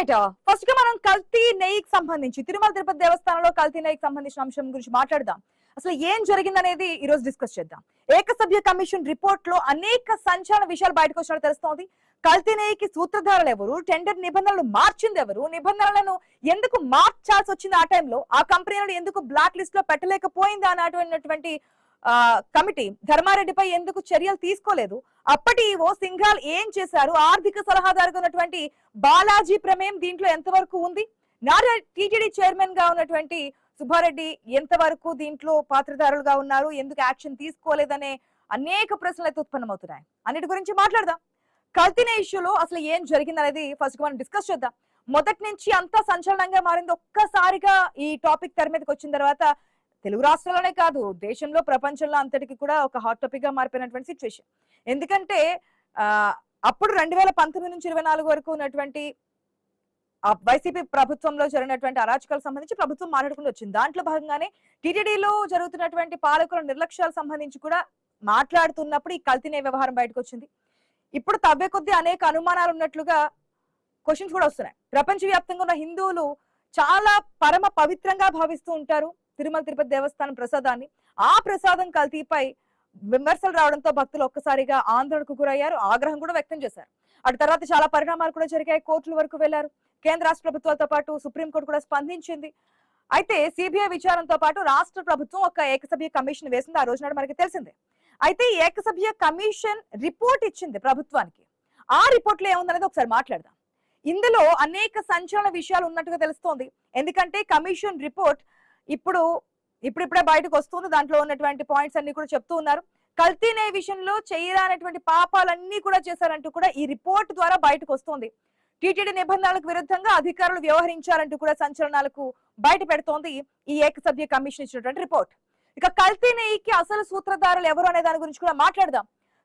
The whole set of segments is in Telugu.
రైట్. ఫస్ట్ గా మనం కల్తీ నెయ్యికి సంబంధించి తిరుమల తిరుపతి దేవస్థానంలో కల్తీ నెయ్యికి సంబంధించిన అంశం గురించి మాట్లాడదాం. అసలు ఏం జరిగిందనేది ఈ రోజు డిస్కస్ చేద్దాం. ఏకసభ్య కమిషన్ రిపోర్ట్ లో అనేక సంచలన విషయాలు బయటకు వచ్చినట్టు తెలుస్తోంది. కల్తీ నెయ్యికి సూత్రధారులు ఎవరు, టెండర్ నిబంధనలు మార్చింది ఎవరు, నిబంధనలను ఎందుకు మార్చాల్సి వచ్చింది, ఆ టైంలో ఆ కంపెనీలను ఎందుకు బ్లాక్ లిస్ట్ లో పెట్టలేకపోయింది అన్నటువంటి కమిటీ ధర్మారెడ్డిపై ఎందుకు చర్యలు తీసుకోలేదు, అప్పటి ఈవో సింఘాల్ ఏం చేశారు, ఆర్థిక సలహాదారుగా ఉన్నటువంటి బాలాజీ ప్రమేయం దీంట్లో ఎంతవరకు ఉంది, నారా టీటీడీ చైర్మన్ గా ఉన్నటువంటి సుబ్బారెడ్డి ఎంతవరకు దీంట్లో పాత్రధారులుగా ఉన్నారు, ఎందుకు యాక్షన్ తీసుకోలేదనే అనేక ప్రశ్నలు అయితే ఉత్పన్నమవుతున్నాయి. అన్నిటి గురించి మాట్లాడదాం. కల్తీ ఇష్యూలో అసలు ఏం జరిగింది అనేది ఫస్ట్ మనం డిస్కస్ చేద్దాం. మొదటి నుంచి అంతా సంచలనంగా మారింది. ఒక్కసారిగా ఈ టాపిక్ తెర మీదకి వచ్చిన తర్వాత తెలుగు రాష్ట్రాల్లోనే కాదు, దేశంలో ప్రపంచంలో అంతటికి కూడా ఒక హాట్ టాపిక్ గా మారిపోయినటువంటి సిచ్యువేషన్. ఎందుకంటే అప్పుడు 2019 నుంచి 24 వరకు ఉన్నటువంటి వైసీపీ ప్రభుత్వంలో జరిగినటువంటి అరాచకాలకు సంబంధించి ప్రభుత్వం మాట్లాడుకుంటూ వచ్చింది. దాంట్లో భాగంగానే టీటీడీలో జరుగుతున్నటువంటి పాలకుల నిర్లక్ష్యాలకు సంబంధించి కూడా మాట్లాడుతున్నప్పుడు ఈ కల్తీ వ్యవహారం బయటకు వచ్చింది. ఇప్పుడు తవ్వే కొద్దీ అనేక అనుమానాలు ఉన్నట్లుగా క్వశ్చన్స్ కూడా వస్తున్నాయి. ప్రపంచవ్యాప్తంగా ఉన్న హిందువులు చాలా పరమ పవిత్రంగా భావిస్తూ ఉంటారు తిరుమల తిరుపతి దేవస్థానం ప్రసాదాన్ని. ఆ ప్రసాదం కల్తీపై విమర్శలు రావడంతో భక్తులు ఒక్కసారిగా ఆందోళనకు గురయ్యారు, ఆగ్రహం కూడా వ్యక్తం చేశారు. అటు తర్వాత చాలా పరిణామాలు కూడా జరిగాయి. కోర్టుల వరకు వెళ్లారు. కేంద్ర రాష్ట్ర ప్రభుత్వాలతో పాటు సుప్రీంకోర్టు కూడా స్పందించింది. అయితే సిబిఐ విచారణతో పాటు రాష్ట్ర ప్రభుత్వం ఒక ఏకసభ్య కమిషన్ వేసింది. ఆ రోజు నాడు మనకి తెలిసిందే. అయితే ఈ ఏకసభ్య కమిషన్ రిపోర్ట్ ఇచ్చింది ప్రభుత్వానికి. ఆ రిపోర్ట్ లో ఏముందనేది ఒకసారి మాట్లాడదాం. ఇందులో అనేక సంచలన విషయాలు ఉన్నట్టుగా తెలుస్తోంది. ఎందుకంటే కమిషన్ రిపోర్ట్ ఇప్పుడిప్పుడే బయటకు వస్తుంది. దాంట్లో ఉన్నటువంటి పాయింట్స్ అన్ని కూడా చెప్తూ ఉన్నారు. కల్తీ నెయ్యి విషయంలో చేయరానటువంటి పాపాలన్నీ కూడా చేశారంటూ కూడా ఈ రిపోర్ట్ ద్వారా బయటకు వస్తోంది. టీటీడీ నిబంధనలకు విరుద్ధంగా అధికారులు వ్యవహరించారంటూ కూడా సంచలనాలకు బయట పెడుతోంది ఈ ఏకసభ్య కమిషన్ ఇచ్చినటువంటి రిపోర్ట్. ఇక కల్తీ నెయ్యికి అసలు సూత్రధారులు ఎవరు అనే దాని గురించి కూడా మాట్లాడదాం.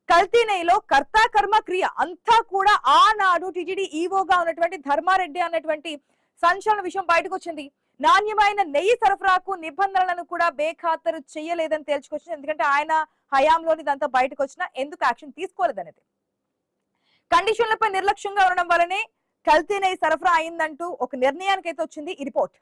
కల్తీ నెయ్యిలో కర్త కర్మ క్రియ అంతా కూడా ఆనాడు టీటీడీ ఈవోగా ఉన్నటువంటి ధర్మారెడ్డి అన్నటువంటి సంచలన విషయం బయటకు వచ్చింది. నాణ్యమైన నెయ్యి సరఫరాకు నిబంధనలను కూడా బేఖాతరు చేయలేదని తేల్చుకొచ్చింది. ఎందుకంటే ఆయన హయాంలోని ఇదంతా బయటకు వచ్చినా ఎందుకు యాక్షన్ తీసుకోలేదనేది. కండిషన్లపై నిర్లక్ష్యంగా ఉండడం వల్లనే కల్తీ నెయ్యి సరఫరా అయిందంటూ ఒక నిర్ణయానికి అయితే వచ్చింది ఈ రిపోర్ట్.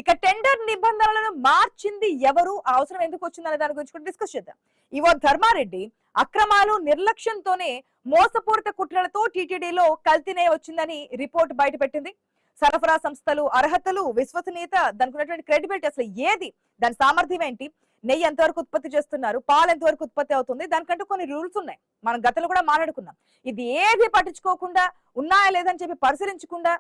ఇక టెండర్ నిబంధనలను మార్చింది ఎవరు, అవసరం ఎందుకు వచ్చిందనే దాని గురించి కూడా డిస్కస్ చేద్దాం. ఈవో ధర్మారెడ్డి అక్రమాలు నిర్లక్ష్యంతోనే మోసపూరిత కుట్రలతో టీటీడీలో కల్తీ నెయ్యి వచ్చిందని రిపోర్ట్ బయట పెట్టింది. సరఫరా సంస్థలు అర్హతలు, విశ్వసనీయత, దానికి ఉన్నటువంటి క్రెడిబిలిటీ, అసలు ఏది, దాని సామర్థ్యం ఏంటి, నెయ్యి ఎంతవరకు ఉత్పత్తి చేస్తున్నారు, పాలు ఎంతవరకు ఉత్పత్తి అవుతుంది, దానికంటూ కొన్ని రూల్స్ ఉన్నాయి. మనం గతంలో కూడా మాట్లాడుకున్నాం. ఇది ఏది పట్టించుకోకుండా, ఉన్నాయా లేదని చెప్పి పరిశీలించకుండా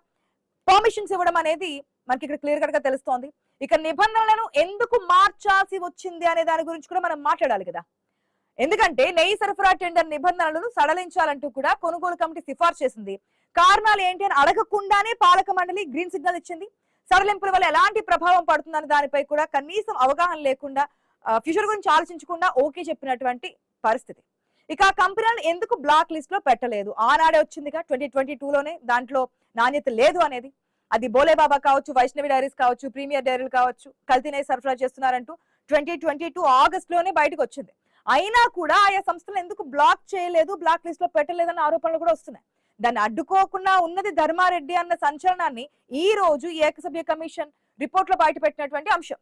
పర్మిషన్స్ ఇవ్వడం అనేది మనకి ఇక్కడ క్లియర్ కట్ గా తెలుస్తోంది. ఇక నిబంధనలను ఎందుకు మార్చాల్సి వచ్చింది అనే దాని గురించి కూడా మనం మాట్లాడాలి కదా. ఎందుకంటే నెయ్యి సరఫరా టెండర్ నిబంధనలను సడలించాలంటూ కూడా కొనుగోలు కమిటీ సిఫార్సు చేసింది. కారణాలు ఏంటి అని అడగకుండానే పాలక మండలి గ్రీన్ సిగ్నల్ ఇచ్చింది. సడలింపుల వల్ల ఎలాంటి ప్రభావం పడుతుందని దానిపై కూడా కనీసం అవగాహన లేకుండా, ఫ్యూచర్ గురించి ఆలోచించకుండా ఓకే చెప్పినటువంటి పరిస్థితి. ఇక ఆ కంపెనీలను ఎందుకు బ్లాక్ లిస్ట్ లో పెట్టలేదు, ఆనాడే వచ్చిందిగా 2022లోనే, దాంట్లో నాణ్యత లేదు అనేది. అది బోలేబాబా కావచ్చు, వైష్ణవి డైరీస్ కావచ్చు, ప్రీమియర్ డైరీలు కావచ్చు, కల్తీ నెయ్యి సరఫరా చేస్తున్నారంటూ 2022 ఆగస్ట్ లోనే బయటకు వచ్చింది. అయినా కూడా ఆయా సంస్థలు ఎందుకు బ్లాక్ చేయలేదు, బ్లాక్ లిస్ట్ లో పెట్టలేదన్న ఆరోపణలు కూడా వస్తున్నాయి. దాన్ని అడ్డుకోకుండా ఉన్నది ధర్మారెడ్డి అన్న సంచలనాన్ని ఈ రోజు ఏకసభ్య కమిషన్ రిపోర్ట్ లో బయట పెట్టినటువంటి అంశం.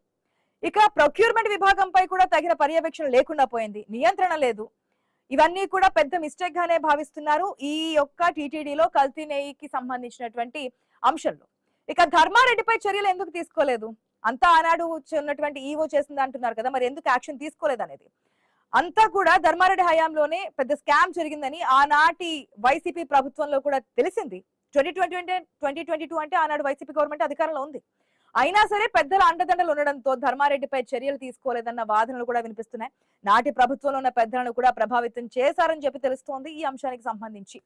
ఇక ప్రొక్యూర్మెంట్ విభాగంపై కూడా తగిన పర్యవేక్షణ లేకుండా పోయింది, నియంత్రణ లేదు. ఇవన్నీ కూడా పెద్ద మిస్టేక్ గానే భావిస్తున్నారు ఈ యొక్క టీటీడీలో కల్తీ నెయ్యికి సంబంధించినటువంటి అంశంలో. ఇక ధర్మారెడ్డిపై చర్యలు ఎందుకు తీసుకోలేదు, అంతా ఆనాడు ఉన్నటువంటి ఈవో చేసింది అంటున్నారు కదా, మరి ఎందుకు యాక్షన్ తీసుకోలేదు అనేది. అంతా కూడా ధర్మారెడ్డి హయాంలోనే పెద్ద స్కామ్ జరిగిందని ఆనాటి వైసీపీ ప్రభుత్వంలో కూడా తెలిసింది. 2022 అంటే ఆనాడు వైసీపీ గవర్నమెంట్ అధికారంలో ఉంది. అయినా సరే పెద్దల అండదండలు ఉండడంతో ధర్మారెడ్డిపై చర్యలు తీసుకోలేదన్న వాదనలు కూడా వినిపిస్తున్నాయి. నాటి ప్రభుత్వంలో ఉన్న పెద్దలను కూడా ప్రభావితం చేశారని చెప్పి తెలుస్తోంది ఈ అంశానికి సంబంధించి.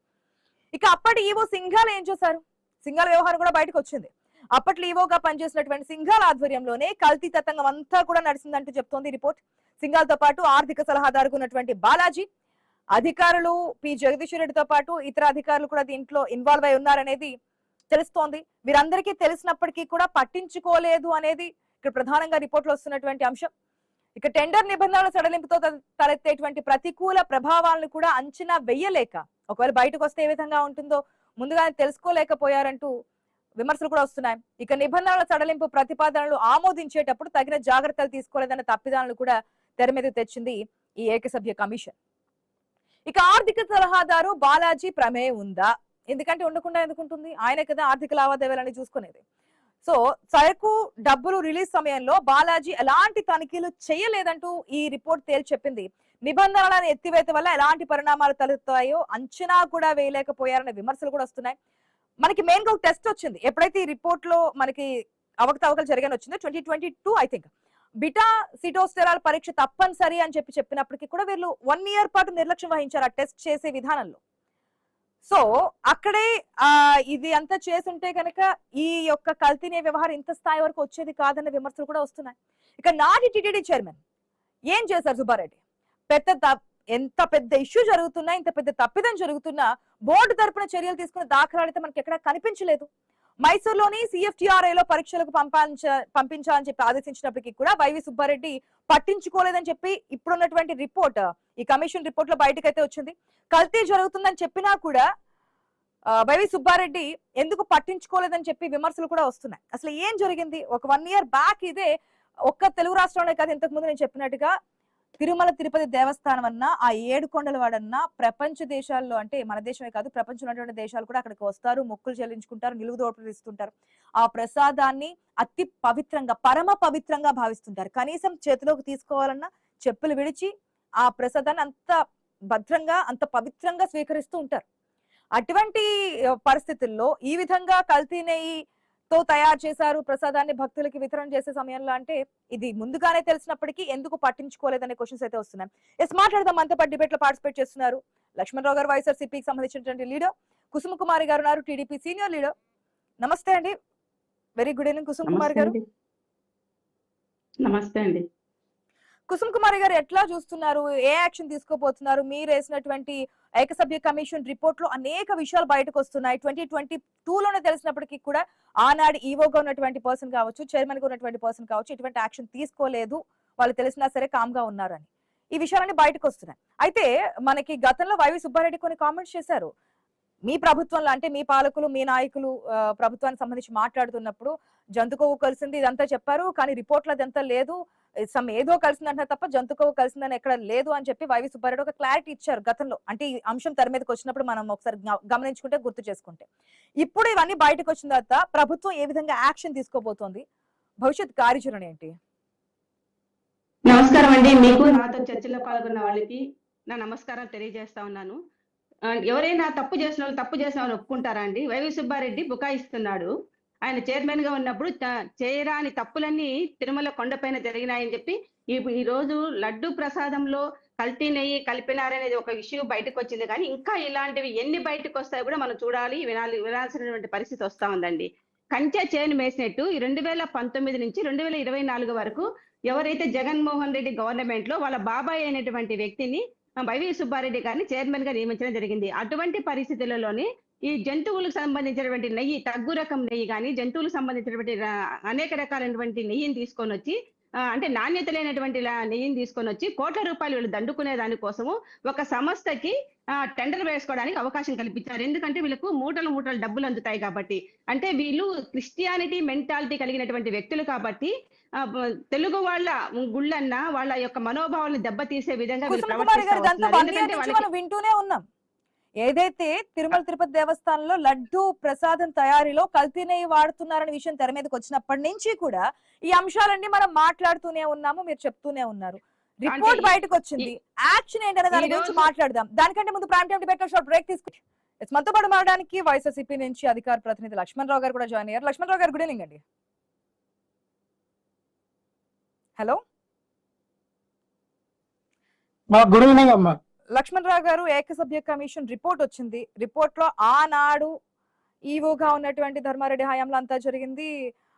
ఇక అప్పటి ఈవో సింఘాల్ ఏం చేశారు, సింఘాల్ వ్యవహారం కూడా బయటకు వచ్చింది. అప్పట్లో ఈవోగా పనిచేసినటువంటి సింఘాల్ ఆధ్వర్యంలోనే కల్తీ తతంగం అంతా కూడా నడిచిందంటూ చెప్తోంది రిపోర్ట్. సింఘాల్ తో పాటు ఆర్థిక సలహాదారుగా ఉన్నటువంటి బాలాజీ, అధికారులు పి జగదీశ్వర్ రెడ్డితో పాటు ఇతర అధికారులు కూడా దీంట్లో ఇన్వాల్వ్ అయి ఉన్నారనేది తెలుస్తోంది. వీరందరికీ తెలిసినప్పటికీ కూడా పట్టించుకోలేదు అనేది ఇక్కడ ప్రధానంగా రిపోర్ట్ లో వస్తున్నటువంటి అంశం. ఇక టెండర్ నిబంధనల సడలింపుతో తలెత్తేటువంటి ప్రతికూల ప్రభావాలను కూడా అంచనా వెయ్యలేక, ఒకవేళ బయటకు వస్తే ఏ విధంగా ఉంటుందో ముందుగానే తెలుసుకోలేకపోయారంటూ విమర్శలు కూడా వస్తున్నాయి. ఇక నిబంధనల సడలింపు ప్రతిపాదనలు ఆమోదించేటప్పుడు తగిన జాగ్రత్తలు తీసుకోలేదన్న తప్పిదాలను కూడా తెర మీద తెచ్చింది ఈ ఏకసభ్య కమిషన్. ఇక ఆర్థిక సలహాదారు బాలాజీ ప్రమేయం ఉందా? ఎందుకంటే ఉండకుండా ఎందుకుంటుంది, ఆయన కదా ఆర్థిక లావాదేవీలని చూసుకునేది. సో సరుకు డబ్బులు రిలీజ్ సమయంలో బాలాజీ ఎలాంటి తనిఖీలు చేయలేదంటూ ఈ రిపోర్ట్ తేల్చి చెప్పింది. నిబంధనలను ఎత్తివేత వల్ల ఎలాంటి పరిణామాలు తలెత్తాయో అంచనా కూడా వేయలేకపోయారనే విమర్శలు కూడా వస్తున్నాయి. మనకి మెయిన్ గా ఒక టెస్ట్ వచ్చింది ఎప్పుడైతే ఈ రిపోర్ట్ లో మనకి అవకతవకలు జరిగాని వచ్చిందో 2022 ఐ థింక్. బిటా సిటోస్టెరాల్ పరీక్ష తప్పనిసరి అని చెప్పినప్పటికీ కూడా వీళ్ళు 1 year పాటు నిర్లక్ష్యం వహించారు ఆ టెస్ట్ చేసే విధానంలో. సో అక్కడే ఇది అంతా చేసుంటే కనుక ఈ యొక్క కల్తీనే వ్యవహారం ఇంత స్థాయి వరకు వచ్చేది కాదన్న విమర్శలు కూడా వస్తున్నాయి. ఇక నాటి టిటిడి చైర్మన్ ఏం చేశారు సుబ్బారెడ్డి? ఎంత పెద్ద ఇష్యూ జరుగుతున్నా, ఇంత పెద్ద తప్పిదం జరుగుతున్నా బోర్డు తరపున చర్యలు తీసుకున్న దాఖలాలు అయితే మనకి ఎక్కడా కనిపించలేదు. మైసూరులోని CFTRAలో పరీక్షలకు పంపించాలని చెప్పి ఆదేశించినప్పటికీ కూడా వైవి సుబ్బారెడ్డి పట్టించుకోలేదని చెప్పి ఇప్పుడున్నటువంటి రిపోర్ట్, ఈ కమిషన్ రిపోర్ట్ లో బయటకైతే వచ్చింది. కల్తీ జరుగుతుందని చెప్పినా కూడా వైవి సుబ్బారెడ్డి ఎందుకు పట్టించుకోలేదని చెప్పి విమర్శలు కూడా వస్తున్నాయి. అసలు ఏం జరిగింది? ఒక 1 year బ్యాక్ ఇదే ఒక్క తెలుగు రాష్ట్రంలో కాదు, ఇంతకు ముందు నేను చెప్పినట్టుగా తిరుమల తిరుపతి దేవస్థానం అన్నా, ఆ 7 కొండల వాడన్నా ప్రపంచ దేశాల్లో, అంటే మన దేశమే కాదు ప్రపంచంలో ఉన్నటువంటి దేశాలు కూడా అక్కడికి వస్తారు, మొక్కులు చెల్లించుకుంటారు, నిలువుదోపులు ఇస్తుంటారు. ఆ ప్రసాదాన్ని అతి పవిత్రంగా, పరమ పవిత్రంగా భావిస్తుంటారు. కనీసం చేతిలోకి తీసుకోవాలన్నా చెప్పులు విడిచి ఆ ప్రసాదాన్ని అంత భద్రంగా, అంత పవిత్రంగా స్వీకరిస్తూ ఉంటారు. అటువంటి పరిస్థితుల్లో ఈ విధంగా కల్తీ నెయ్యితో తయారు చేశారు ప్రసాదాన్ని భక్తులకి వితరణ చేసే సమయంలో, అంటే ఇది ముందుగానే తెలిసినప్పటికీ ఎందుకు పట్టించుకోలేదనే క్వశ్చన్స్ అయితే వస్తున్నాయి. మాట్లాడదాం. మనతో పాటు డిబేట్ లో పార్టిసిపేట్ చేస్తున్నారు లక్ష్మణరావు గారు, వైఎస్ఆర్సీపీకి సంబంధించినటువంటి లీడర్. కుసుమ కుమారి గారు ఉన్నారు, టీడీపీ సీనియర్ లీడర్. నమస్తే అండి, వెరీ గుడ్ ఈవినింగ్ కుసుమ కుమారి గారు. నమస్తే అండి. కుసుమ కుమారి గారు ఎట్లా చూస్తున్నారు? ఏ యాక్షన్ తీసుకోబోతున్నారు? మీరు వేసినటువంటి ఏకసభ్య కమిషన్ రిపోర్ట్ లో అనేక విషయాలు బయటకు వస్తున్నాయి. 2022లోనే తెలిసినప్పటికీ కూడా ఆనాడు ఈవోగా ఉన్నటువంటి పర్సన్ కావచ్చు, చైర్మన్ గా ఉన్నటువంటి పర్సన్ కావచ్చు, ఎటువంటి యాక్షన్ తీసుకోలేదు, వాళ్ళు తెలిసినా సరే కామ్ గా ఉన్నారని ఈ విషయాలన్నీ బయటకు వస్తున్నాయి. అయితే మనకి గతంలో వైవి సుబ్బారెడ్డి కొన్ని కామెంట్స్ చేశారు. మీ ప్రభుత్వంలో, అంటే మీ పాలకులు, మీ నాయకులు ప్రభుత్వానికి సంబంధించి మాట్లాడుతున్నప్పుడు జంతు కొవ్వు కలిసింది ఇదంతా చెప్పారు, కానీ రిపోర్ట్లో అదంతా లేదు, ఏదో కలిసిందంటే తప్ప జంతు కొవ్వు కలిసిందని ఎక్కడ లేదు అని చెప్పి వైవి సుబ్బారెడ్డి ఒక క్లారిటీ ఇచ్చారు గతంలో. అంటే ఈ అంశం తెర మీదకి వచ్చినప్పుడు మనం ఒకసారి గమనించుకుంటే, గుర్తు చేసుకుంటే, ఇప్పుడు ఇవన్నీ బయటకు వచ్చిన తర్వాత ప్రభుత్వం ఏ విధంగా యాక్షన్ తీసుకోబోతోంది, భవిష్యత్ కార్యాచరణ ఏంటి? నమస్కారం అండి. మీకు నాతో చర్చలో పాల్గొన్న వాళ్ళకి నా నమస్కారం తెలియజేస్తా ఉన్నాను. ఎవరైనా తప్పు చేసిన వాళ్ళు ఒప్పుకుంటారా అండి? వైవి సుబ్బారెడ్డి బుకాయిస్తున్నాడు. ఆయన చైర్మన్ గా ఉన్నప్పుడు చేయరాని తప్పులన్నీ తిరుమల కొండపైన జరిగినాయని చెప్పి ఈ రోజు లడ్డు ప్రసాదంలో కల్తీ నెయ్యి కలిపినారనేది ఒక ఇష్యూ బయటకు వచ్చింది. కానీ ఇంకా ఇలాంటివి ఎన్ని బయటకు వస్తాయో కూడా మనం చూడాలి, వినాల్సినటువంటి పరిస్థితి వస్తా ఉందండి. కంచె చేను వేసినట్టు 2019 నుంచి 2024 వరకు ఎవరైతే జగన్మోహన్ రెడ్డి గవర్నమెంట్ లో వాళ్ళ బాబాయ్ అయినటువంటి వ్యక్తిని వైవి సుబ్బారెడ్డి గారిని చైర్మన్ గా నియమించడం జరిగింది. అటువంటి పరిస్థితులలోనే ఈ జంతువులకు సంబంధించినటువంటి నెయ్యి, తగ్గు రకం నెయ్యి కానీ, జంతువులకు సంబంధించినటువంటి అనేక రకాలైనటువంటి నెయ్యిని తీసుకొని వచ్చి, అంటే నాణ్యత లేనటువంటి నెయ్యిని తీసుకొని వచ్చి కోట్ల రూపాయలు వీళ్ళు దండుకునే దానికోసము ఒక సంస్థకి టెండర్ వేసుకోవడానికి అవకాశం కల్పించారు. ఎందుకంటే వీళ్ళకు మూటలు డబ్బులు అందుతాయి కాబట్టి. అంటే వీళ్ళు క్రిస్టియానిటీ మెంటాలిటీ కలిగినటువంటి వ్యక్తులు కాబట్టి తెలుగు వాళ్ళ గుళ్ళన్నా వాళ్ళ యొక్క మనోభావాలను దెబ్బతీసే విధంగా వింటూనే ఉన్నాం. ఏదైతే తిరుమల తిరుపతి దేవస్థానంలో లడ్డు ప్రసాదం తయారీలో కల్తీ నెయ్యి వాడుతున్నారనే విషయం తెర మీదకి వచ్చినప్పటి నుంచి కూడా ఈ అంశాలన్నీ మనం మాట్లాడుతూనే ఉన్నాము, మీరు చెప్తూనే ఉన్నారు. రిపోర్ట్ బయటకు వచ్చింది, యాక్షన్ ఏంటనే దాని గురించి మాట్లాడదాం. దానికంటే ముందు prime time debate short break తీసుకుని మనతో పాటు మాట్లాడడానికి వైఎస్ఆర్సీపీ నుంచి అధికార ప్రతినిధి లక్ష్మణరావు గారు కూడా జాయిన్ అయ్యారు. లక్ష్మణరావు గారు, గుడ్ ఈవినింగ్ అండి. హలో, గుడ్ ఈవినింగ్ అమ్మా. లక్ష్మణరావు గారు, ఏకసభ్య కమిషన్ రిపోర్ట్ వచ్చింది. రిపోర్ట్ లో ఆనాడు ఈవోగా ఉన్నటువంటి ధర్మారెడ్డి హయాంలో అంతా జరిగింది,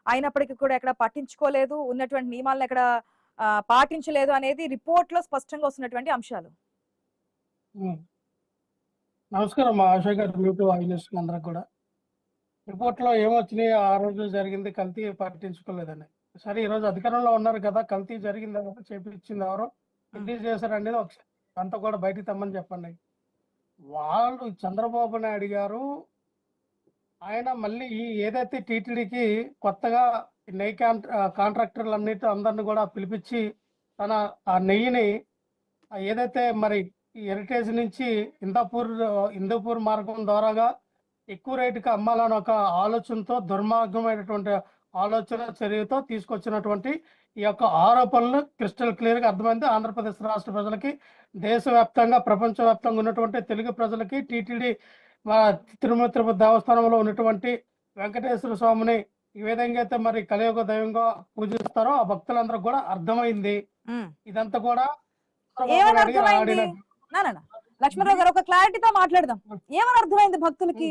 అయినప్పటికీ కూడా ఎక్కడ పట్టించుకోలేదు, ఉన్నటువంటి నియమాలను ఎక్కడ పాటించలేదు అనేది రిపోర్ట్ లో స్పష్టంగా వస్తున్నటువంటి అంశాలు. నమస్కారం ఆశా గారు, మ్యూట్ అందరికి కూడా. రిపోర్ట్ లో ఏమొచ్చినాయి, ఆ రోజు జరిగింది కల్తీ పట్టించుకోలేదని. సరే, ఈ రోజు అధికారంలో ఉన్నారు కదా, కల్తీ జరిగింది ఎవరు, చేపించింది ఎవరు, రిలీజ్ చేశారు అనేది ఒకసారి అంతా కూడా బయటికి తెమ్మని చెప్పండి. వాళ్ళు చంద్రబాబు నాయుడు గారు ఆయన మళ్ళీ ఏదైతే టీటీడీకి కొత్తగా నెయ్యి కాంట్రాక్టర్లు అందరిని కూడా పిలిపించి తన ఆ నెయ్యిని ఏదైతే మరి హెరిటేజ్ నుంచి హిందూపూర్ మార్గం ద్వారాగా ఎక్కువ రేటుకి అమ్మాలని ఒక ఆలోచనతో దుర్మార్గమైనటువంటి ఆలోచన చర్యతో తీసుకొచ్చినటువంటి ఈ యొక్క ఆరోపణలు క్రిస్టల్ క్లియర్ గా అర్థమైంది. ఆంధ్రప్రదేశ్ రాష్ట్ర ప్రజలకి, దేశవ్యాప్తంగా ప్రపంచవ్యాప్తంగా ఉన్నటువంటి తెలుగు ప్రజలకి, టీటీడీ తిరుమల తిరుపతి దేవస్థానంలో ఉన్నటువంటి వెంకటేశ్వర స్వామిని ఈ విధంగా అయితే మరి కలియుగ దైవంగా పూజిస్తారో ఆ భక్తులందరూ కూడా అర్థమైంది. ఇదంతా కూడా లక్ష్మణరావు గారు ఒక క్లారిటీతో మాట్లాడదాం. ఏమని అర్థమైంది భక్తులకి?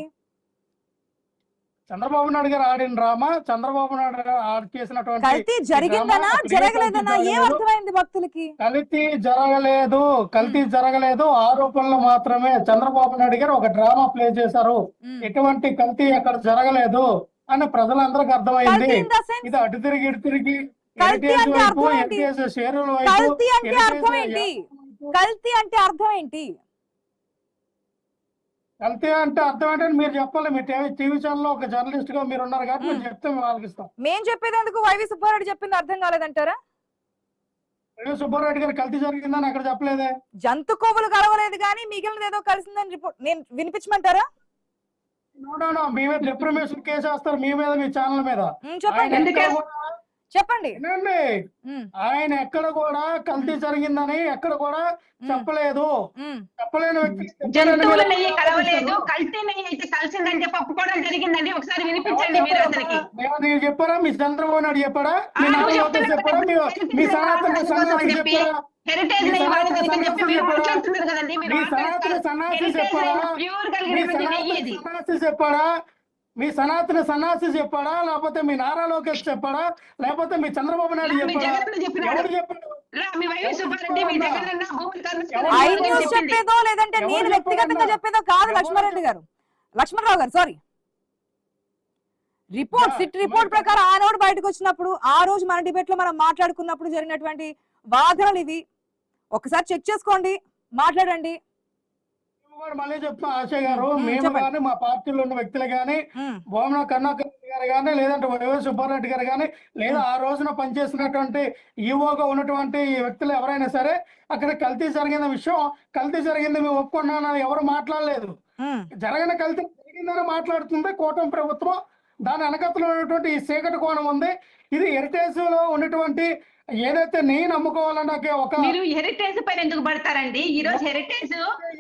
చంద్రబాబు నాయుడు గారు ఆడిన డ్రామా, చంద్రబాబు నాయుడు గారు చేసినటువంటి కల్తీ జరిగిందనా జరగలేదనా ఏం అర్థమైంది భక్తులకి? కల్తీ జరగలేదు, ఆరోపణలు మాత్రమే. చంద్రబాబు నాయుడు గారు ఒక డ్రామా ప్లే చేశారు, ఎటువంటి కల్తీ అక్కడ జరగలేదు అని ప్రజలందరికీ అర్థమైంది. ఇది అటు తిరిగి ఇటు తిరిగి కల్తీ అంటే అర్థం ఏంటి? కల్తీ అంటే అర్థం ఏంటి? కల్తీ అంటే అర్థం ఏంటని మీరు చెప్పాలి. మీ టీవీ ఛానల్ ఒక జర్నలిస్ట్ గా మీరు ఉన్నారు కాబట్టి మీరు చెప్తే మేము ఆలోచిస్తాం. మేము చెప్పేది ఎందుకు? వైవి సుబ్బారెడ్డి చెప్పింది అర్థం కాలేదంటారా? వైవి సుబ్బారెడ్డి గారు కల్తీ జరిగిందని అక్కడ చెప్పలేదే. జంతు కొవ్వులు కలవలేదు కానీ మిగిలినది ఏదో కలిసిందని రిపోర్ట్ నేను వినిపించమంటారా? మేమే డిప్రమేషన్ కేసు వేస్తారు మీ మీద, మీ ఛానల్ మీద. చెప్పండి. ఆయన ఎక్కడ కూడా కల్తీ జరిగిందని ఎక్కడ కూడా చెప్పలేదు. చెప్పలేని వ్యక్తి జంతువుల నెయ్యి కలవలేదు, కల్తీ నెయ్యి అయితే కలిసిందని చెప్పి ఒప్పుకోవడం జరిగిందండి. ఒకసారి వినిపించండి మీరు. అతనికి నేను చెప్పారా? మీ చంద్రబాబు నాయుడు చెప్పారా? మీ నాన్న చెప్పారా? మీ సనాతన సన్నాసి చెప్పారా? హెరిటేజ్ నెయ్యి వాడదని చెప్పి మీరు మాట్లాడుతున్నారు కదండి. మీ సనాతన సన్నాసి చెప్పారా? చెప్పారా? మీ సనాతన సన్నాసి చెప్పాడా, లేకపోతే మీ నారా లోకేష్ చెప్పాడా, లేకపోతే మీ చంద్రబాబు నాయుడు చెప్పేదో లేదంటే నేను వ్యక్తిగతంగా చెప్పేదో కాదు లక్ష్మారెడ్డి గారు. లక్ష్మణరావు గారు సారీ, సిట్ రిపోర్ట్ ప్రకారం ఆ నోడు బయటకు వచ్చినప్పుడు, ఆ రోజు మన డిబేట్ లో మనం మాట్లాడుకున్నప్పుడు జరిగినటువంటి వాదనలు ఇవి. ఒకసారి చెక్ చేసుకోండి, మాట్లాడండి. మళ్ళీ చెప్తున్నా ఆశయ్ గారు, మేము కానీ మా పార్టీలో ఉన్న వ్యక్తులు కానీ, భూమన కరుణాకర్ గారు కానీ, లేదంటే వైవి సుబ్బారెడ్డి గారు కానీ, లేదా ఆ రోజున పనిచేసినటువంటి ఈవోగా ఉన్నటువంటి వ్యక్తులు ఎవరైనా సరే అక్కడ కల్తీ జరిగిన విషయం, కల్తీ జరిగింది మేము ఒప్పుకున్నానని ఎవరు మాట్లాడలేదు. జరగని కల్తీ జరిగిందని మాట్లాడుతుంది కూటమి ప్రభుత్వం. దాని వెనకతలో ఉన్నటువంటి ఈ చీకటి కోణం ఉంది. ఇది హెరిటేజ్ లో ఉన్నటువంటి ఏదైతే నేను నమ్ముకోవాలన్నా ఒక మీరు హెరిటేజ్ పైన ఎందుకు పడతారండి? ఈ రోజు హెరిటేజ్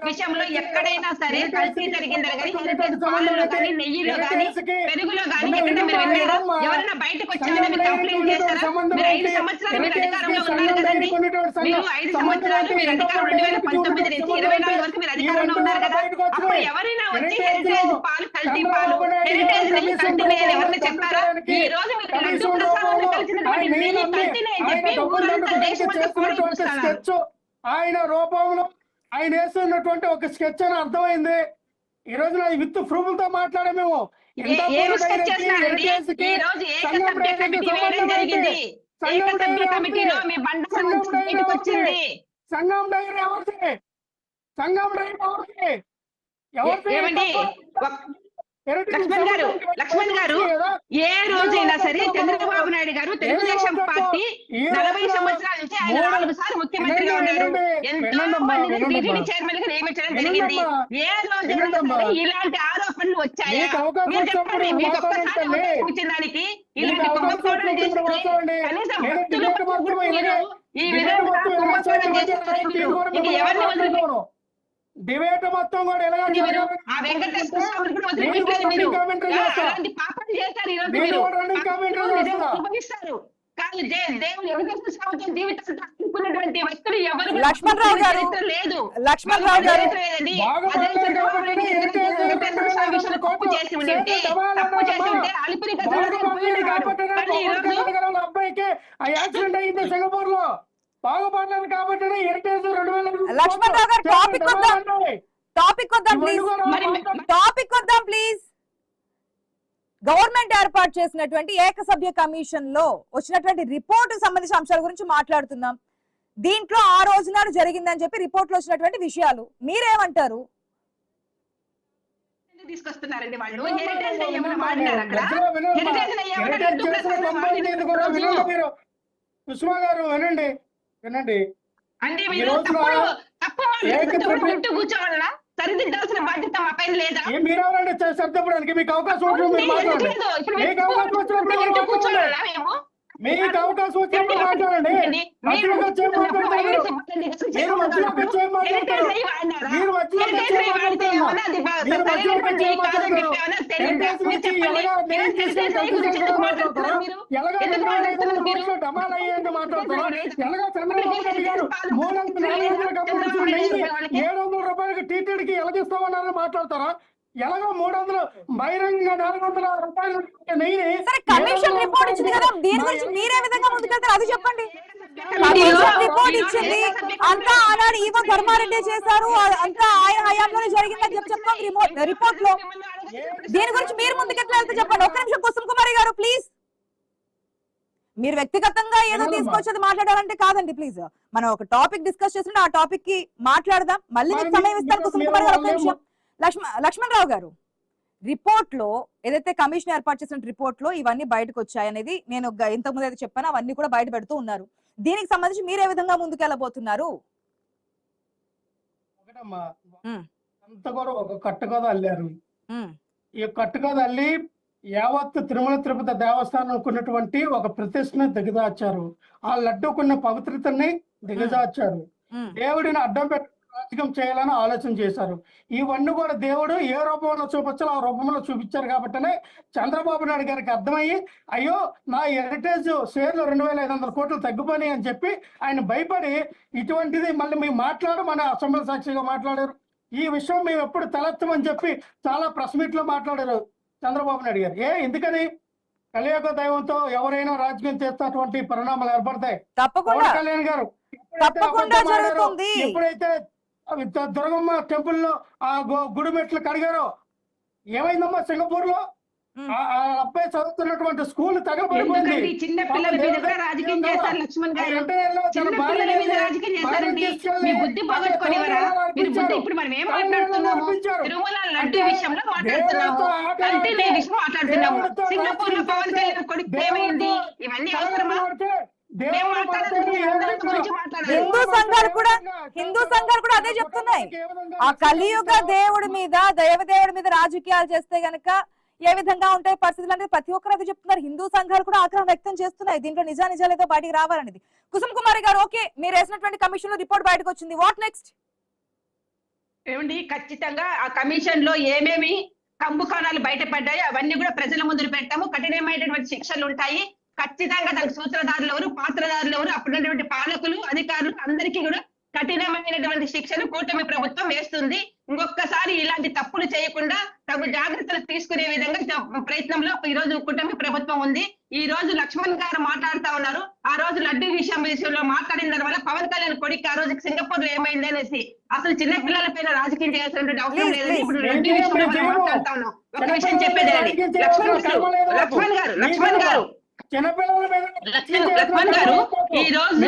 విషయంలో ఎక్కడైనా సరే కల్తీ జరిగిందని కానీ, హెరిటేజ్ పాలలో కానీ, నెయ్యిలో కానీ, పెరుగులో కానీ ఎక్కడ మీరు విన్నారా? ఎవరైనా బయటకు వచ్చారని మీరు కంప్లైంట్ చేశారా? మీరు 5 సంవత్సరాలు మీరు అధికారంలో ఉన్నారు కదండి. మీరు 5 సంవత్సరాలు మీరు అధికారం 2019 నుంచి 24 వరకు మీరు అధికారంలో ఉన్నారు కదా. అప్పుడు ఎవరైనా వచ్చి హెరిటేజ్ పాలు కల్తీ పాలు, హెరిటేజ్ నెయ్యి కల్తీ నెయ్యి ఎవరైనా చెప్పారా? ఈ రోజు మీరు లడ్డు ప్రసాదాన్ని కలిసినటువంటి నెయ్యి కల్తీ నెయ్యి ఆయన రూపంలో ఆయన వేస్తున్నటువంటి ఒక స్కెచ్ అని అర్థమైంది. ఈ రోజు విత్ ప్రూఫ్ తో మాట్లాడే మేము సంఘం డైరీ ఎవరిది? సంఘం డైరీ ఎవరిది? లక్ష్మణ్ గారు ఏ రోజైనా సరే చంద్రబాబు నాయుడు గారు తెలుగుదేశం పార్టీ 40 సంవత్సరాల నుంచి ఆయన 4 సార్లు ముఖ్యమంత్రిగా ఉన్నారు. ఎంతో మందిని టీటీడీ చైర్మన్ గా నియమించడం జరిగింది. ఏ రోజైనా సరే ఇలాంటి ఆరోపణలు వచ్చాయా? మీరు చెప్పండి. మీకు ఒక్కసారి వచ్చిన దానికి ఇలాంటి కుంభకోణం చేసి కనీసం భక్తులు ఈ విధంగా కుంభకోణం చేసిన ఇంక ఎవరిని వదిలిపెట్టారు? డిబేట్ మొత్తం కూడా ఆ వెంకటేశ్వర స్వామిని కూడా వదిలిపెట్టారు. మీరు అలాంటి పాపం చేశారు. ఈ రోజు మీరు ఉపయోగిస్తారు. కానీ దేవుడు వెంకటేశ్వర స్వామితో జీవితాలు అనుకున్నటువంటి వ్యక్తులు ఎవరు లక్ష్మణరావు గారు లేదు. లక్ష్మణరావు గారు వెంకటేశ్వర స్వామి విషయంలో తప్పు చేసి ఉంటే అలిపిరి అబ్బాయికి ఆ యాక్సిడెంట్ అయింది సింగపూర్ లో, బాగుపడలేదు కాబట్టి లక్ష్మణరావు గారు టాపిక్ వద్దాం ప్లీజ్. గవర్నమెంట్ ఏర్పాటు చేసినటువంటి ఏకసభ్య కమిషన్ లో వచ్చినటువంటి రిపోర్ట్ సంబంధించిన అంశాల గురించి మాట్లాడుతున్నాం. దీంట్లో ఆ రోజు నాడు జరిగిందని చెప్పి రిపోర్ట్ లో వచ్చినటువంటి విషయాలు మీరేమంటారు? తీసుకొస్తున్నారండి వాళ్ళు. హెరిటేజ్ ఏమైనా వాడినారు అక్కడ? మీరు సుష్మా గారు వినండి వినండి అంటే మీరు తప్పు కూర్చోవాలన్నా సరిదిద్దాల్సిన బాధ్యత మా పైన లేదా? మీరెవరండి సరిదిద్దడానికి? మీకు అవకాశం వచ్చినప్పుడు మాట్లాడండి. మీకు అవకాశం వచ్చినప్పుడు కూర్చోవాలా మేము? మీకు అవకాశం వచ్చినప్పుడు మాట్లాడండి. మధ్యలోకి వచ్చి మాట్లాడతారు. మీరు మధ్యలోకి వచ్చి మాట్లాడతారు. మీరు మధ్యలోకి వచ్చి మాట్లాడతారు. మీరు మధ్యలోకి వచ్చి మాట్లాడతారు. హెరిటేజ్ గురించి ఎలాగా నేను తీసుకొని కల్పించేందుకు మాట్లాడతారు. ఎలాగా 2,500 డమాలు అయ్యేందుకు మాట్లాడతారు. ఎలాగా చంద్రబాబు నాయుడు గారు 300-400 కంపెనీలు నెయ్యి 700 రూపాయలకి టీటీడీకి ఎలాగిస్తామన్నారని మాట్లాడతారా? ఎలాగో 300 బహిరంగంగా 400 రూపాయలు నెయ్యి. కమిషన్ రిపోర్ట్ ఇచ్చింది కదా, దీని గురించి మీరే విధంగా ముందుకెళ్తారు అది చెప్పండి. కమిషన్ రిపోర్ట్ ఇచ్చింది, అంతా ఆనాడు ఈవో ధర్మారెడ్డి చేశారు, అంతా ఆయన హయాంలోనే జరిగిందని చెప్తాం రిపోర్ట్ లో. దీని గురించి మీరు ముందుకెట్లా వెళ్తే చెప్పండి. ఒక్క నిమిషం కుసుమ్ కుమారి గారు ప్లీజ్. మీరు వ్యక్తిగతంగా ఏదో తీసుకొచ్చేది మాట్లాడాలంటే కాదండి ప్లీజ్. మనం ఒక టాపిక్ డిస్కస్ చేస్తుంటే ఆ టాపిక్ కి మాట్లాడదాం. మళ్ళీ మీకు సమయం ఇస్తారు కుసుమ్ కుమార్ గారు. ఒక్క నిమిషం. లక్ష్మణ్ రావు గారు, రిపోర్ట్ లో ఏదైతే కమిషన్ ఏర్పాటు చేసిన రిపోర్ట్ లో ఇవన్నీ బయటకు వచ్చాయనేది నేను ఇంతకుముందు అయితే చెప్పాను, అవన్నీ కూడా బయట పెడుతూ ఉన్నారు. దీనికి సంబంధించి మీరు ఏ విధంగా ముందుకెళ్ళబోతున్నారు? అంత కూడా ఒక కట్టుకథ అల్లారు. ఈ కట్టుకథ అల్లి యావత్ తిరుమల తిరుపతి దేవస్థానం ఉన్నటువంటి ఒక ప్రతిష్టను దిగజార్చారు. ఆ లడ్డూకున్న పవిత్రతని దిగజార్చారు. దేవుడిని అడ్డం పెట్టి రాజకీయం చేయాలని ఆలోచన చేశారు. ఇవన్నీ కూడా దేవుడు ఏ రూపంలో చూపించాలో ఆ రూపంలో చూపించారు. కాబట్టినే చంద్రబాబు నాయుడు గారికి అర్థమయ్యి అయ్యో నా హెరిటేజ్ షేర్లు 2,500 కోట్లు తగ్గిపోయి అని చెప్పి ఆయన భయపడి ఇటువంటిది మళ్ళీ మేము మన అసెంబ్లీ సాక్షిగా మాట్లాడారు. ఈ విషయం మేము ఎప్పుడు తలెత్తమని చెప్పి చాలా ప్రెస్ మీట్ లో మాట్లాడారు చంద్రబాబు నాయుడు గారు. ఎందుకని? కలియుగ దైవంతో ఎవరైనా రాజకీయం చేస్తున్నటువంటి పరిణామాలు ఏర్పడతాయి. తప్పకుండా కళ్యాణ్ గారు ఎప్పుడైతే దుర్గమ్మ టెంపుల్ లో ఆ గుడి మెట్లు కడిగారో ఏమైందమ్మా? సింగపూర్ లో ఆ అబ్బాయి చదువుతున్నటువంటి స్కూల్ తగలబడిపోయింది. చిన్న పిల్లల మీద కూడా రాజకీయం చేస్తారు లక్ష్మణ్ గారు. చిన్న పిల్లల మీద రాజకీయం చేస్తారండి. మీ బుద్ధి పోగొట్టుకోనివరా? మీరు బుద్ధి ఇప్పుడు మనం ఏం మాట్లాడుతున్నాము? తిరుమల లడ్డు విషయంలో మాట్లాడుతున్నాము, కంటిన్యూ విషయం మాట్లాడుతున్నాము. సింగపూర్ లో పవన్ కళ్యాణ్ కొడుకు ఏమైంది? ఇవన్నీ అవసరమా? హిందూ సంఘాలు కూడా అదే చెప్తున్నాయి. ఆ కలియుగ దేవుడి మీద దైవదేవుడి మీద రాజకీయాలు చేస్తే గనక ఏ విధంగా ఉంటాయి పరిస్థితులు అనేది ప్రతి ఒక్కరు అదే చెప్తున్నారు. హిందూ సంఘాలు కూడా ఆగ్రహం వ్యక్తం చేస్తున్నాయి. దీంట్లో నిజాలేదో బయటికి రావాలనేది. కుసుమ్ కుమారి గారు, ఓకే, మీరు వేసినటువంటి కమిషన్ లో రిపోర్ట్ బయటకు వచ్చింది, వాట్ నెక్స్ట్? ఏమండి, ఖచ్చితంగా ఆ కమిషన్ లో ఏమేమి కుంభకోణాలు బయటపడ్డాయి అవన్నీ కూడా ప్రజల ముందు పెట్టాము. కఠినమైనటువంటి శిక్షలు ఉంటాయి. ఖచ్చితంగా దానికి సూత్రధారులు ఎవరు, పాత్రధారులు ఎవరు, అప్పుడున్నటువంటి పాలకులు, అధికారులు అందరికీ కూడా కఠినమైనటువంటి శిక్షలు కూటమి ప్రభుత్వం వేస్తుంది. ఇంకొకసారి ఇలాంటి తప్పులు చేయకుండా తగు జాగ్రత్తలు తీసుకునే విధంగా ప్రయత్నంలో ఈ రోజు కూటమి ప్రభుత్వం ఉంది. ఈ రోజు లక్ష్మణ్ గారు మాట్లాడుతా ఉన్నారు. ఆ రోజు లడ్డు విషయంలో మాట్లాడిన దానివల్ల పవన్ కళ్యాణ్ కొడుకు ఆ రోజు సింగపూర్ లో ఏమైంది అనేసి అసలు చిన్న పిల్లల పైన రాజకీయం చేయాల్సినటువంటి అవసరం లేదు. ఇప్పుడు లడ్డు విషయంలో మనం మాట్లాడుతా ఉన్నాం. ఒక విషయం చెప్పేది లక్ష్మణ్ గారు లక్ష్మణ్ గారు ఈ రోజు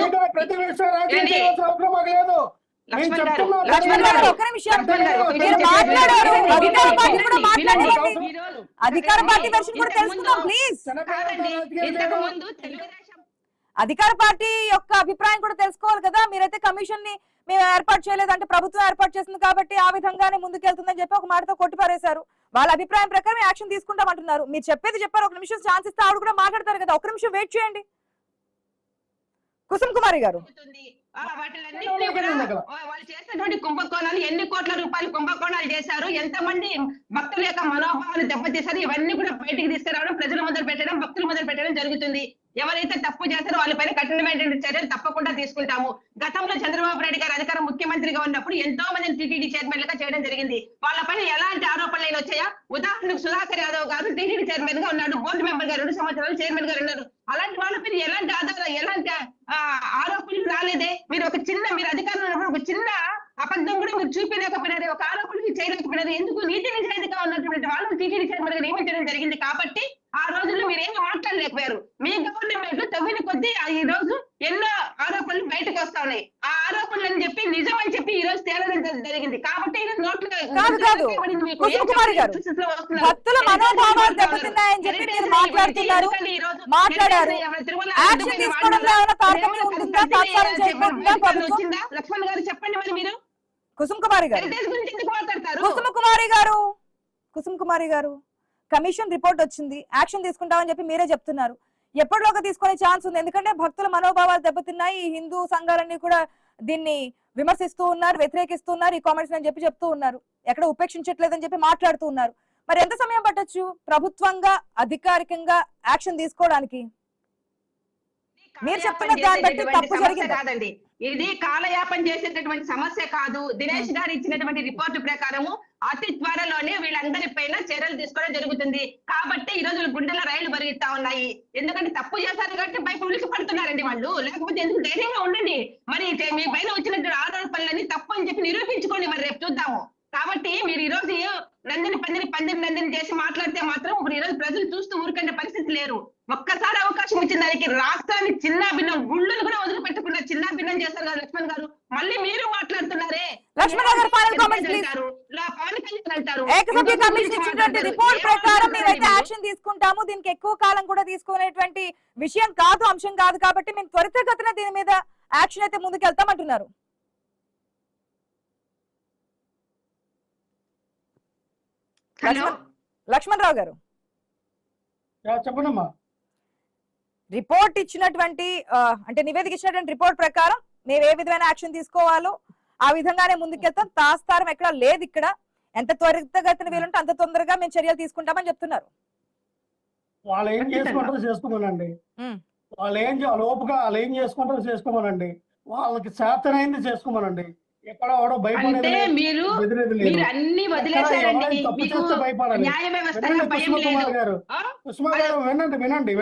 అధికార పార్టీ వెర్షన్ కూడా తెలుసుకుందాం ప్లీజ్. ఇంతకు ముందు అధికార పార్టీ యొక్క అభిప్రాయం కూడా తెలుసుకోవాలి కదా. మీరైతే కమిషన్ ని మేము ఏర్పాటు చేయలేదు అంటే ప్రభుత్వం ఏర్పాటు చేసింది కాబట్టి ఆ విధంగానే ముందుకెళ్తుందని చెప్పి ఒక మాటతో కొట్టిపారేశారు. వాళ్ళ అభిప్రాయం ప్రకారం యాక్షన్ తీసుకుంటామంటున్నారు. మీరు చెప్పేది చెప్పారు, ఒక నిమిషం ఛాన్స్ ఇస్తే ఆవిడ కూడా మాట్లాడతారు కదా. ఒక నిమిషం వెయిట్ చేయండి కుసుమ్ కుమారి గారు. వాటిలన్నింటినీ కూడా వాళ్ళు చేసినటువంటి కుంభకోణాలు, ఎన్ని కోట్ల రూపాయలు కుంభకోణాలు చేశారు, ఎంతమంది భక్తుల యొక్క మనోభావాలు దెబ్బతీశారు, ఇవన్నీ కూడా బయటికి తీసుకురావడం, ప్రజలు మొదలు పెట్టడం, భక్తులు మొదలు పెట్టడం జరుగుతుంది. ఎవరైతే తప్పు చేస్తారో వాళ్ళపైన కఠినమైనటువంటి చర్యలు తప్పకుండా తీసుకుంటాము. గతంలో చంద్రబాబు నాయుడు గారు అధికార ముఖ్యమంత్రిగా ఉన్నప్పుడు ఎంతో మందిని టీటీడీ చైర్మన్ గా చేయడం జరిగింది. వాళ్ళపైన ఎలాంటి ఆరోపణలు వచ్చాయా? ఉదాహరణకు సుధాకర్ యాదవ్ గారు టీటీడీ చైర్మన్ గా ఉన్నాడు, బోర్డు మెంబర్ గా 2 సంవత్సరాలు చైర్మన్ గా ఉన్నారు. అలాంటి వాళ్ళపైన ఎలాంటి ఎలాంటి ఆరోపణలు రాలేదే. మీరు అధికారంలో ఉన్నప్పుడు ఒక చిన్న అబద్ధం కూడా మీరు చూపించలేకపోయినారు, ఒక ఆరోపణకి చేయలేకపోయినారు. ఎందుకు? నీతి నిజాయితీగా ఉన్నటువంటి వాళ్ళు టీటీడీ చైర్మన్ గా నియమించడం జరిగింది కాబట్టి ఆ రోజుల్లో మీరు ఏమీ మాట్లాడలేకపోయారు. మీ గవర్నమెంట్ తవ్విన కొద్దీ ఈ రోజు ఎన్నో ఆరోపణలు బయటకు వస్తా ఉన్నాయి. ఆ ఆరోపణలు అని చెప్పి నిజం అని చెప్పి ఈ రోజు తేలడం జరిగింది. కాబట్టి ఈ రోజు నోట్లు మీకు కుసుమ కుమారి గారు, భక్తుల మనోభావాలు దెబ్బతిన్నాయని చెప్పి మీరు మాట్లాడుతున్నారు, మాట్లాడారు. యాక్షన్ తీసుకోవడంలో ఏమైనా తారతమ్యం ఉంటుందా? తాత్సారం చేయబోతుందా ప్రభుత్వం? లక్ష్మణ్ గారు చెప్పండి మరి మీరు కుసుమ కుమారి గారు, హెరిటేజ్ గురించి ఎందుకు మాట్లాడతారు? కుసుమ కుమారి గారు, కమిషన్ రిపోర్ట్ వచ్చింది, యాక్షన్ తీసుకుంటామని చెప్పి మీరే చెప్తున్నారు. ఎప్పటిలోగా తీసుకునే ఛాన్స్ ఉంది? ఎందుకంటే భక్తుల మనోభావాలు దెబ్బతిన్నాయి, ఈ హిందూ సంఘాలన్నీ కూడా దీన్ని విమర్శిస్తూ ఉన్నారు, వ్యతిరేకిస్తూ ఉన్నారు, ఈ కామెంట్స్ అని చెప్పి చెప్తూ ఉన్నారు, ఎక్కడ ఉపేక్షించట్లేదని చెప్పి మాట్లాడుతూ ఉన్నారు. మరి ఎంత సమయం పట్టొచ్చు ప్రభుత్వంగా అధికారికంగా యాక్షన్ తీసుకోవడానికి? మీరు చెప్తున్న దాన్ని బట్టి తప్పు జరిగింది కాదండి, ఇది కాలయాపన చేసేటటువంటి సమస్య కాదు. దినేష్ గారు ఇచ్చినటువంటి రిపోర్టు ప్రకారము అతి త్వరలోనే వీళ్ళందరి పైన చర్యలు తీసుకోవడం జరుగుతుంది. కాబట్టి ఈ రోజు గుండెల రైళ్లు పరిగెత్తా ఉన్నాయి. ఎందుకంటే తప్పు చేశారు కాబట్టి పై ఉలికి పడుతున్నారండి వాళ్ళు. లేకపోతే ఎందుకు ధైర్యంగా ఉండండి. మరి మీ పైన వచ్చినటువంటి ఆరోపణలన్నీ తప్పు అని చెప్పి నిరూపించుకోండి. మరి రేపు చూద్దాము. కాబట్టి మీరు ఈ రోజు పందిరి చేసి మాట్లాడితే మాత్రం ఇప్పుడు ఈ రోజు ప్రజలు చూస్తూ ఊరుకునే పరిస్థితి లేరు. ఒక్కసారి అవకాశం ఇచ్చిన దానికి రాష్ట్రాన్ని చిన్న భిన్నం, గుళ్ళను కూడా వదిలిపెట్టకుండా చిన్న భిన్నం చేస్తారు కదా లక్ష్మణ్ గారు. మళ్ళీ మీరు మాట్లాడుతున్నారే. లక్ష్మణ్ గారు, final comments please. Pawan Kalyan అంటారు ఏకసభ్య కమిషన్ ఇచ్చినటువంటి రిపోర్ట్ ప్రకారం మేమైతే యాక్షన్ తీసుకుంటాము, దీనికి ఎక్కువ కాలం కూడా తీసుకునేటువంటి విషయం కాదు, అంశం కాదు, కాబట్టి మేము త్వరితగతిన దీని మీద యాక్షన్ అయితే ముందుకెళ్తామంటున్నారు. లక్ష్మణ్ రావు గారు, చెప్పండమ్మా. రిపోర్ట్ ఇచ్చినటువంటి అంటే నివేదిక ఇచ్చినటువంటి రిపోర్ట్ ప్రకారం మేము ఏ విధమైన యాక్షన్ తీసుకోవాలో ఆ విధంగానే ముందుకెళ్తాం. తాస్తారం ఎక్కడ లేదు. ఇక్కడ ఎంత త్వరితగతిన వీలుంటే అంత తొందరగా మేము చర్యలు తీసుకుంటామని చెప్తున్నారు. వాళ్ళు ఏం చేసుకుంటారో చేసుకోమనండి. వాళ్ళు ఏం చేసుకుంటారో చేసుకోమనండి. వాళ్ళకి చేతనైంది చేసుకోమనండి. ఎక్కడ అంటే మీరు అన్ని వదిలేశారండి. కుసుమ గారు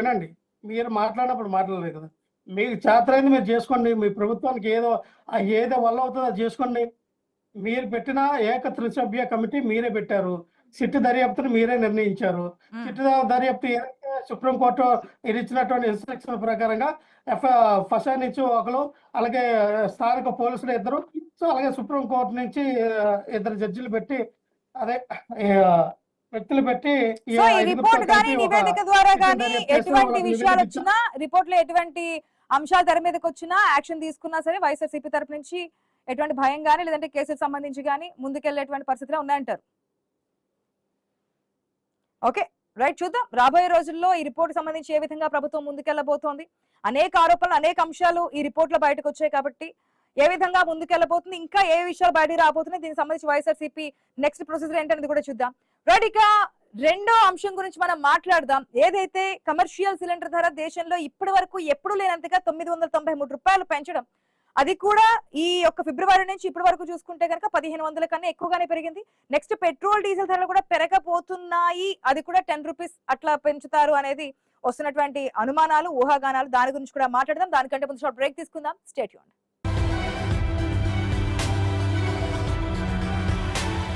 వినండి. మీరు మాట్లాడినప్పుడు మాట్లాడలేదు కదా. మీకు చేతనైంది మీరు చేసుకోండి. మీ ప్రభుత్వానికి ఏదో వల్ల అవుతుందో అది చేసుకోండి. మీరు పెట్టిన త్రిసభ్య కమిటీ మీరే పెట్టారు. సిట్ దర్యాప్తును మీరే నిర్ణయించారు. సిట్ దర్యాప్తు ఏదైతే సుప్రీంకోర్టు ఇచ్చినటువంటి ఇన్స్ట్రక్షన్ ప్రకారంగా ఫస్ట్ నుంచి ఒకరు, అలాగే స్థానిక పోలీసులు ఇద్దరు, సో అలాగే సుప్రీంకోర్టు నుంచి ఇద్దరు జడ్జిలు పెట్టి వ్యక్తులు పెట్టి నివేదిక ద్వారా కానీ ఎటువంటి విషయాలు వచ్చినా, రిపోర్ట్ లో ఎటువంటి అంశాలు తెర మీదకి వచ్చినా యాక్షన్ తీసుకున్నా సరే వైఎస్ఆర్సీపీ తరపు నుంచి ఎటువంటి భయం గానీ లేదంటే కేసులకు సంబంధించి గానీ ముందుకెళ్లేటువంటి పరిస్థితులు ఉన్నాయంటారు. ఓకే రైట్, చూద్దాం రాబోయే రోజుల్లో ఈ రిపోర్ట్ సంబంధించి ఏ విధంగా ప్రభుత్వం ముందుకెళ్లబోతోంది. అనేక ఆరోపణలు, అనేక అంశాలు ఈ రిపోర్ట్ లో బయటకు వచ్చాయి కాబట్టి ఏ విధంగా ముందుకెళ్లబోతుంది, ఇంకా ఏ విషయాలు బయటకు రాబోతున్నాయి, దీనికి సంబంధించి వైఎస్ఆర్సీపీ నెక్స్ట్ ప్రొసీజర్ ఏంటనేది కూడా చూద్దాం. రైట్, ఇక రెండో అంశం గురించి మనం మాట్లాడదాం. ఏదైతే కమర్షియల్ సిలిండర్ ధర దేశంలో ఇప్పటి వరకు ఎప్పుడు లేనంతగా 993 రూపాయలు పెంచడం, అది కూడా ఈ యొక్క ఫిబ్రవరి నుంచి ఇప్పటి వరకు చూసుకుంటే కనుక 1500 కన్నా ఎక్కువగానే పెరిగింది. నెక్స్ట్ పెట్రోల్ డీజిల్ ధరలు కూడా పెరగబోతున్నాయి, అది కూడా 10 రూపీస్ అట్లా పెంచుతారు అనేది వస్తున్నటువంటి అనుమానాలు, ఊహాగానాలు. దాని గురించి కూడా మాట్లాడదాం. దానికంటే ముందు బ్రేక్ తీసుకుందాం. Stay tuned.